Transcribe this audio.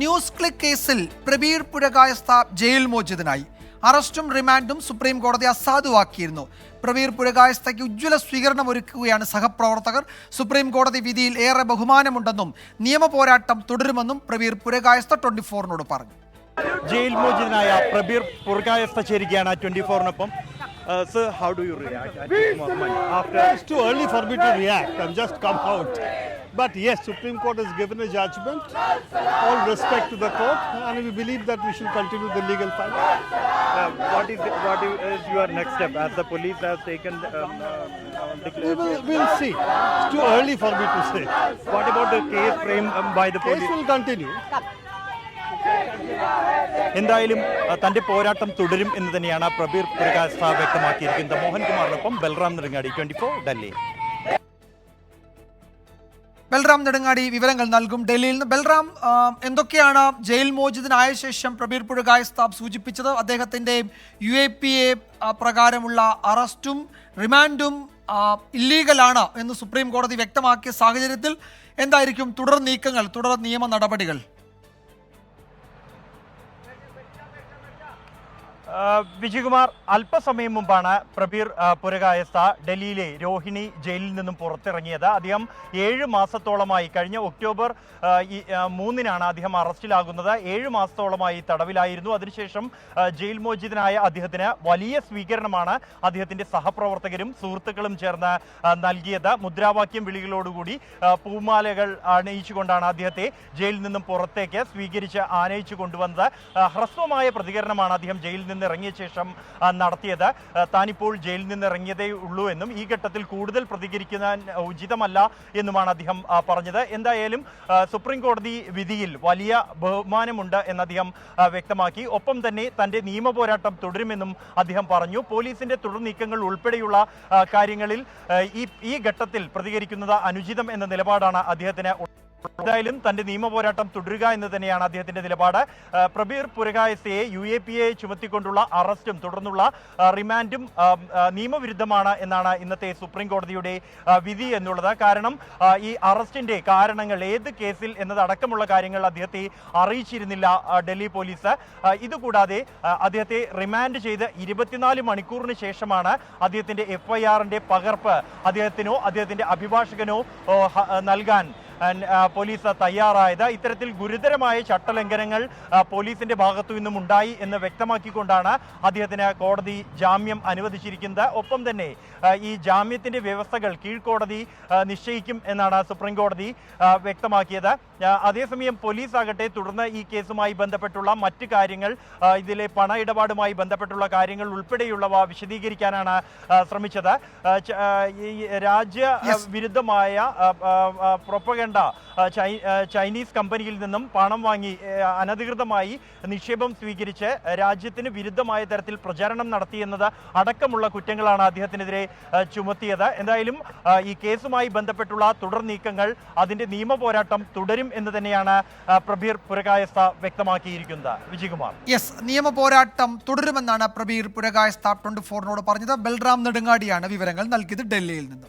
News click കേസിൽ Prabir Purkayastha jail മോചിതനായി. അറസ്റ്റും റിമാൻഡും supreme കോടതി അസാധുവാക്കിയിരുന്നു. പ്രബീർ പുരകായസ്ഥയ്ക്ക് ഉജ്ജ്വല സ്വീകരണം ഒരുക്കുകയാണ് സഹപ്രവർത്തകർ. സുപ്രീം കോടതി വിധിയിൽ ഏറെ ബഹുമാനമുണ്ടെന്നും നിയമ പോരാട്ടം തുടരുമെന്നും പ്രബീർ പുരകായസ്ഥ 24-നോട് പറഞ്ഞു. ജയിൽ മോചിതനായ പ്രബീർ പുരകായസ്ഥ ചേരുകയാണ് 24-നൊപ്പം. Sir, how do you react? It's too early for me to react. I've just come out. But yes, Supreme Court has given a judgment. All respect to the court, and we believe that we should continue the legal fight. What is your next step as the police has taken We'll see. It's too early for me to say. What about the case framed by the police? Case will continue. എന്തായാലും തന്റെ പോരാട്ടം തുടരും എന്ന് തന്നെയാണ് പ്രബീർ പുരകായസ്ഥ വ്യക്തമാക്കിയിരിക്കുന്നത്. മോഹൻകുമാറിനൊപ്പം ബൽറാം നെടുങ്ങാടി, 24 ഡൽഹി. ബൽറാം നെടുങ്ങാടി വിവരങ്ങൾ നൽകും ഡൽഹിയിൽ നിന്ന്. ബൽറാം, എന്തൊക്കെയാണ് ജയിൽ മോചിതനായ ശേഷം പ്രബീർ പുരകായസ്ഥ സൂചിപ്പിച്ചത്? അദ്ദേഹത്തിന്റെ UAPA പ്രകാരമുള്ള അറസ്റ്റും റിമാൻഡും ഇല്ലീഗലാണ് എന്ന് സുപ്രീം കോടതി വ്യക്തമാക്കിയ സാഹചര്യത്തിൽ എന്തായിരിക്കും തുടർ നീക്കങ്ങൾ, തുടർ നിയമ നടപടികൾ? വിജയകുമാർ, അല്പസമയം മുമ്പാണ് പ്രബീർ പുരകായസ്ഥ ഡൽഹിയിലെ രോഹിണി ജയിലിൽ നിന്നും പുറത്തിറങ്ങിയത്. അദ്ദേഹം 7 മാസത്തോളമായി, കഴിഞ്ഞ ഒക്ടോബർ 3-നാണ് അദ്ദേഹം അറസ്റ്റിലാകുന്നത്. 7 മാസത്തോളമായി തടവിലായിരുന്നു. അതിനുശേഷം ജയിൽ മോചിതനായ അദ്ദേഹത്തിന് വലിയ സ്വീകരണമാണ് അദ്ദേഹത്തിന്റെ സഹപ്രവർത്തകരും സുഹൃത്തുക്കളും ചേർന്ന് നൽകിയത്. മുദ്രാവാക്യം വിളികളോടുകൂടി പൂമാലകൾ അണിയിച്ചുകൊണ്ടാണ് അദ്ദേഹത്തെ ജയിലിൽ നിന്നും പുറത്തേക്ക് സ്വീകരിച്ച് ആനയിച്ചു കൊണ്ടുവന്നത്. ഹ്രസ്വമായ പ്രതികരണമാണ് അദ്ദേഹം ജയിലിൽ നിന്ന് ഇറങ്ങിയ ശേഷം നടത്തിയത്. താനിപ്പോൾ ജയിലിൽ നിന്ന് ഇറങ്ങിയതേ ഉള്ളൂ എന്നും ഈ ഘട്ടത്തിൽ കൂടുതൽ പ്രതികരിക്കാൻ ഉചിതമല്ല എന്നുമാണ് അദ്ദേഹം പറഞ്ഞത്. എന്തായാലും സുപ്രീം കോടതി വിധിയിൽ വലിയ ബഹുമാനമുണ്ട് എന്ന് അദ്ദേഹം വ്യക്തമാക്കി. ഒപ്പം തന്നെ തന്റെ നിയമ പോരാട്ടം തുടരുമെന്നും അദ്ദേഹം പറഞ്ഞു. പോലീസിന്റെ തുടർ നീക്കങ്ങൾ ഉൾപ്പെടെയുള്ള കാര്യങ്ങളിൽ ഈ ഘട്ടത്തിൽ പ്രതികരിക്കുന്നത് അനുചിതം എന്ന നിലപാടാണ് അദ്ദേഹത്തിന്. എന്തായാലും തന്റെ നിയമ പോരാട്ടം തുടരുക എന്ന് തന്നെയാണ് അദ്ദേഹത്തിന്റെ നിലപാട്. പ്രബീർ പുരകായസ്ഥയെ UAPA ചുമത്തിക്കൊണ്ടുള്ള അറസ്റ്റും തുടർന്നുള്ള റിമാൻഡും നിയമവിരുദ്ധമാണ് എന്നാണ് ഇന്നത്തെ സുപ്രീം കോടതിയുടെ വിധി എന്നുള്ളത്. കാരണം ഈ അറസ്റ്റിന്റെ കാരണങ്ങൾ, ഏത് കേസിൽ എന്നതടക്കമുള്ള കാര്യങ്ങൾ അദ്ദേഹത്തെ അറിയിച്ചിരുന്നില്ല ഡൽഹി പോലീസ്. ഇതുകൂടാതെ അദ്ദേഹത്തെ റിമാൻഡ് ചെയ്ത് 24 മണിക്കൂറിന് ശേഷമാണ് അദ്ദേഹത്തിന്റെ FIR-ന്റെ പകർപ്പ് അദ്ദേഹത്തിനോ അദ്ദേഹത്തിന്റെ അഭിഭാഷകനോ നൽകാൻ പോലീസ് തയ്യാറായത്. ഇത്തരത്തിൽ ഗുരുതരമായ ചട്ടലംഘനങ്ങൾ പോലീസിന്റെ ഭാഗത്തു നിന്നും ഉണ്ടായി എന്ന് വ്യക്തമാക്കിക്കൊണ്ടാണ് അദ്ദേഹത്തിന് കോടതി ജാമ്യം അനുവദിച്ചിരിക്കുന്നത്. ഒപ്പം തന്നെ ഈ ജാമ്യത്തിന്റെ വ്യവസ്ഥകൾ കീഴ്ക്കോടതി നിശ്ചയിക്കും എന്നാണ് സുപ്രീം കോടതി വ്യക്തമാക്കിയത്. അതേസമയം പോലീസ് ആകട്ടെ തുടർന്ന് ഈ കേസുമായി ബന്ധപ്പെട്ടുള്ള മറ്റ് കാര്യങ്ങൾ, ഇതിലെ പണ ഇടപാടുമായി ബന്ധപ്പെട്ടുള്ള കാര്യങ്ങൾ ഉൾപ്പെടെയുള്ളവ വിശദീകരിക്കാനാണ് ശ്രമിച്ചത്. രാജ്യവിരുദ്ധമായ പ്രൊപ്പഗണ്ട ചൈനീസ് കമ്പനിയിൽ നിന്നും പണം വാങ്ങി അനധികൃതമായി നിക്ഷേപം സ്വീകരിച്ച് രാജ്യത്തിന് വിരുദ്ധമായ തരത്തിൽ പ്രചാരണം നടത്തിയെന്നത് അടക്കമുള്ള കുറ്റങ്ങളാണ് അദ്ദേഹത്തിനെതിരെ ചുമത്തിയത്. എന്തായാലും ഈ കേസുമായി ബന്ധപ്പെട്ടുള്ള തുടർ നീക്കങ്ങൾ, അതിന്റെ നിയമ പോരാട്ടം തുടരും എന്ന് തന്നെയാണ് പ്രബീർ പുരകായസ്ഥ വ്യക്തമാക്കിയിരിക്കുന്നത്. വിജയകുമാർ, യെസ്, നിയമ പോരാട്ടം തുടരുമെന്നാണ് പ്രബീർ പുരകായസ്ഥ 24-നോട് പറഞ്ഞത്. ബൽറാം നെടുങ്ങാടിയാണ് വിവരങ്ങൾ നൽകിയത് ഡൽഹിയിൽ നിന്ന്.